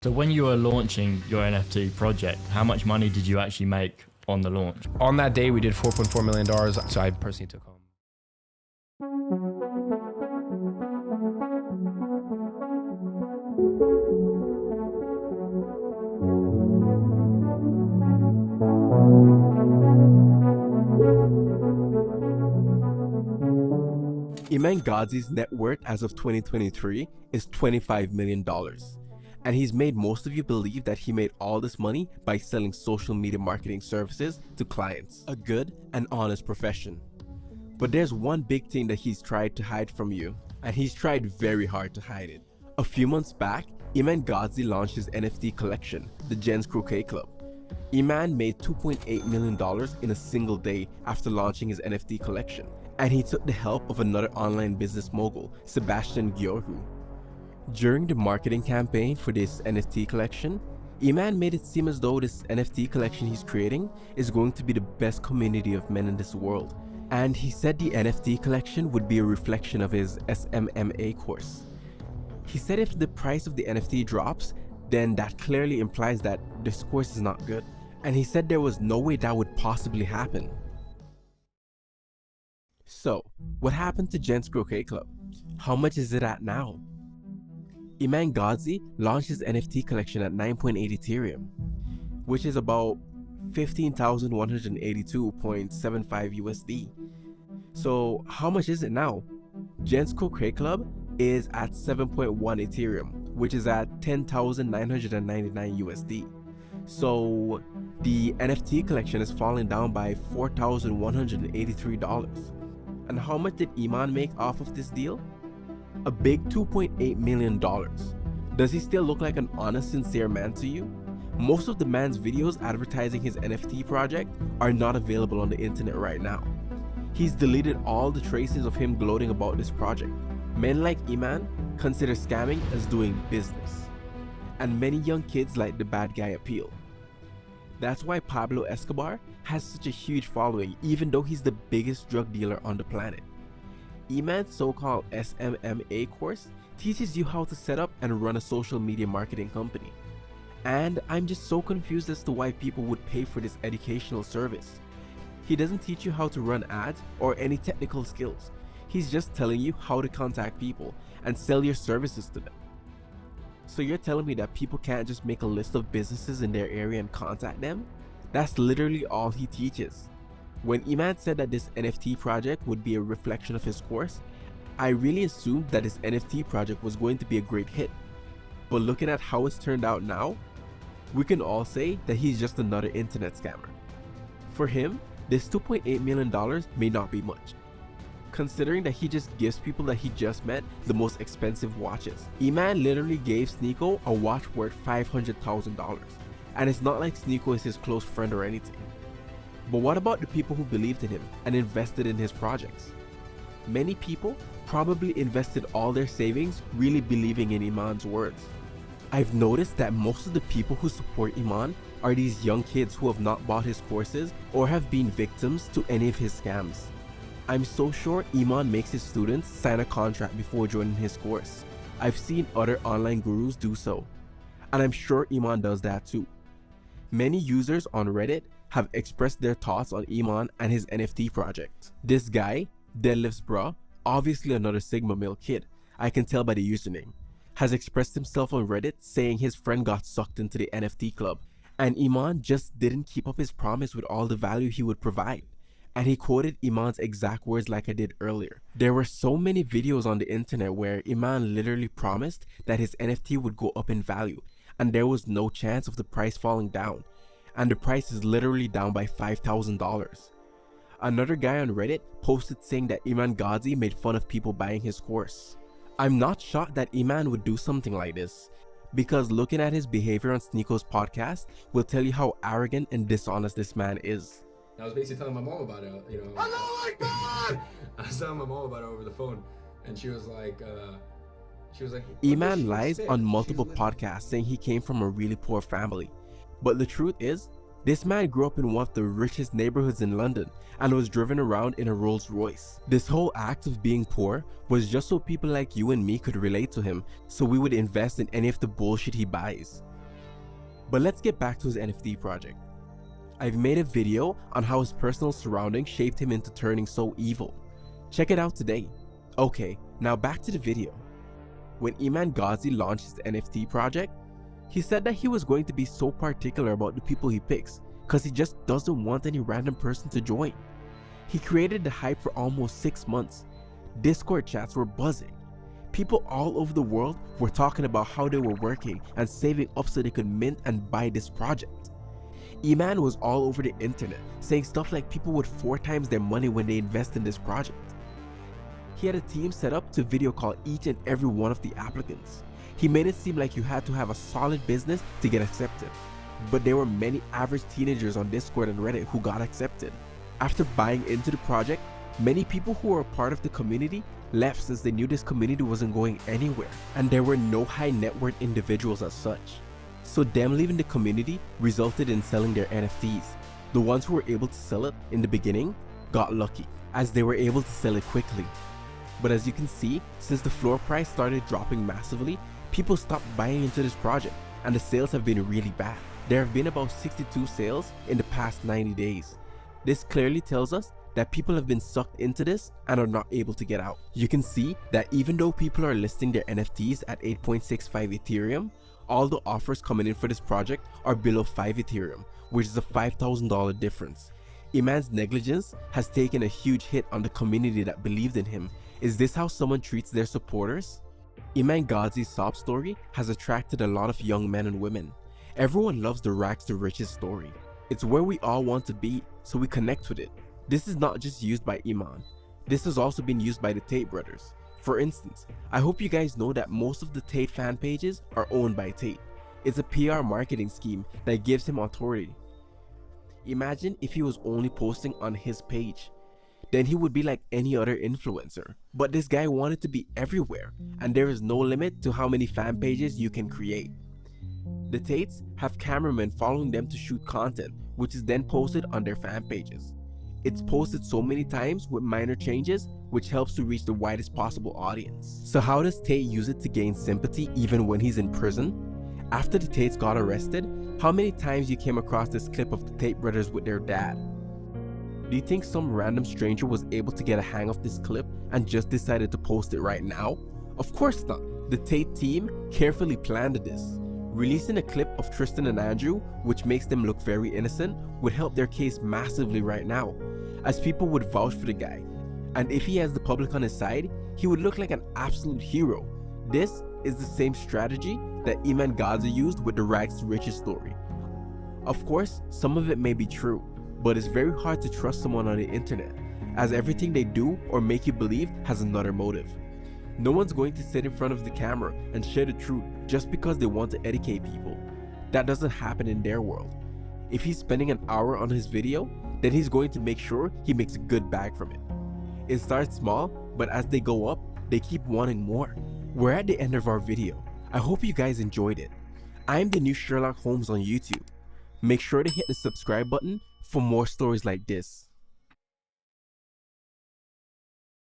So when you were launching your NFT project, how much money did you actually make on the launch? On that day, we did $4.4 million. So I personally took home. Iman Gadzhi's net worth as of 2023 is $25 million. And he's made most of you believe that he made all this money by selling social media marketing services to clients. A good and honest profession. But there's one big thing that he's tried to hide from you, and he's tried very hard to hide it. A few months back, Iman Gadzhi launched his NFT collection, the Jens Croquet Club. Iman made $2.8 million in a single day after launching his NFT collection, and he took the help of another online business mogul, Sebastian Gyorgu. During the marketing campaign for this NFT collection, Iman made it seem as though this NFT collection he's creating is going to be the best community of men in this world. And he said the NFT collection would be a reflection of his smma course. He said if the price of the NFT drops, then that clearly implies that this course is not good. And he said there was no way that would possibly happen. So, what happened to Jens Croquet Club? How much is it at now? Iman Gadzhi launched his NFT collection at 9.8 Ethereum, which is about 15,182.75 USD. So how much is it now? Jens Croquet Club is at 7.1 Ethereum, which is at 10,999 USD. So the NFT collection is falling down by $4,183. And how much did Iman make off of this deal? A big $2.8 million. Does he still look like an honest, sincere man to you? Most of the man's videos advertising his NFT project are not available on the internet right now. He's deleted all the traces of him gloating about this project. Men like Iman consider scamming as doing business. And many young kids like the bad guy appeal. That's why Pablo Escobar has such a huge following, even though he's the biggest drug dealer on the planet. Iman's so-called smma course teaches you how to set up and run a social media marketing company. And I'm just so confused as to why people would pay for this educational service. He doesn't teach you how to run ads or any technical skills. He's just telling you how to contact people and sell your services to them. So you're telling me that people can't just make a list of businesses in their area and contact them? That's literally all he teaches. When Iman said that this NFT project would be a reflection of his course, I really assumed that this NFT project was going to be a great hit. But looking at how it's turned out now, we can all say that he's just another internet scammer. For him, this $2.8 million may not be much, considering that he just gives people that he just met the most expensive watches. Iman literally gave Sneeko a watch worth $500,000, and it's not like Sneeko is his close friend or anything. But what about the people who believed in him and invested in his projects? Many people probably invested all their savings really believing in Iman's words. I've noticed that most of the people who support Iman are these young kids who have not bought his courses or have been victims to any of his scams. I'm so sure Iman makes his students sign a contract before joining his course. I've seen other online gurus do so, and I'm sure Iman does that too. Many users on Reddit have expressed their thoughts on Iman and his NFT project. This guy, Deadlifts Bruh, obviously another Sigma male kid, I can tell by the username, has expressed himself on Reddit saying his friend got sucked into the NFT club, and Iman just didn't keep up his promise with all the value he would provide. And he quoted Iman's exact words like I did earlier. There were so many videos on the internet where Iman literally promised that his NFT would go up in value, and there was no chance of the price falling down. And the price is literally down by $5,000. Another guy on Reddit posted saying that Iman Gadzhi made fun of people buying his course. I'm not shocked that Iman would do something like this, because looking at his behavior on Sneeko's podcast will tell you how arrogant and dishonest this man is. I was basically telling my mom about it, you know. Oh my God! I was telling my mom about it over the phone, and she was like, Iman lies on multiple podcasts saying he came from a really poor family. But the truth is, this man grew up in one of the richest neighborhoods in London and was driven around in a Rolls Royce. This whole act of being poor was just so people like you and me could relate to him, so we would invest in any of the bullshit he buys. But let's get back to his NFT project. I've made a video on how his personal surroundings shaped him into turning so evil. Check it out today. Okay, now back to the video. When Iman Gadzhi launched his NFT project, he said that he was going to be so particular about the people he picks because he just doesn't want any random person to join. He created the hype for almost 6 months. Discord chats were buzzing. People all over the world were talking about how they were working and saving up so they could mint and buy this project. Iman was all over the internet saying stuff like people would 4 times their money when they invest in this project. He had a team set up to video call each and every one of the applicants. He made it seem like you had to have a solid business to get accepted. But there were many average teenagers on Discord and Reddit who got accepted. After buying into the project, many people who were a part of the community left since they knew this community wasn't going anywhere, and there were no high net worth individuals as such. So them leaving the community resulted in selling their NFTs. The ones who were able to sell it in the beginning got lucky, as they were able to sell it quickly. But as you can see, since the floor price started dropping massively, people stopped buying into this project, and the sales have been really bad. There have been about 62 sales in the past 90 days. This clearly tells us that people have been sucked into this and are not able to get out. You can see that even though people are listing their NFTs at 8.65 Ethereum, all the offers coming in for this project are below 5 Ethereum, which is a $5,000 difference. Iman's negligence has taken a huge hit on the community that believed in him. Is this how someone treats their supporters? Iman Gadzhi's sob story has attracted a lot of young men and women. Everyone loves the rags to riches story. It's where we all want to be, so we connect with it. This is not just used by Iman. This has also been used by the Tate brothers. For instance, I hope you guys know that most of the Tate fan pages are owned by Tate. It's a PR marketing scheme that gives him authority. Imagine if he was only posting on his page. Then he would be like any other influencer. But this guy wanted to be everywhere, and there is no limit to how many fan pages you can create. The Tates have cameramen following them to shoot content, which is then posted on their fan pages. It's posted so many times with minor changes, which helps to reach the widest possible audience. So how does Tate use it to gain sympathy even when he's in prison? After the Tates got arrested, how many times you came across this clip of the Tate brothers with their dad? Do you think some random stranger was able to get a hang of this clip and just decided to post it right now? Of course not. The Tate team carefully planned this. Releasing a clip of Tristan and Andrew, which makes them look very innocent, would help their case massively right now, as people would vouch for the guy. And if he has the public on his side, he would look like an absolute hero. This is the same strategy that Iman Gadzhi used with the rags to riches story. Of course, some of it may be true, but it's very hard to trust someone on the internet, as everything they do or make you believe has another motive. No one's going to sit in front of the camera and share the truth just because they want to educate people. That doesn't happen in their world. If he's spending an hour on his video, then he's going to make sure he makes a good bag from it. It starts small, but as they go up, they keep wanting more. We're at the end of our video. I hope you guys enjoyed it. I'm the new Sherlock Holmes on YouTube. Make sure to hit the subscribe button for more stories like this.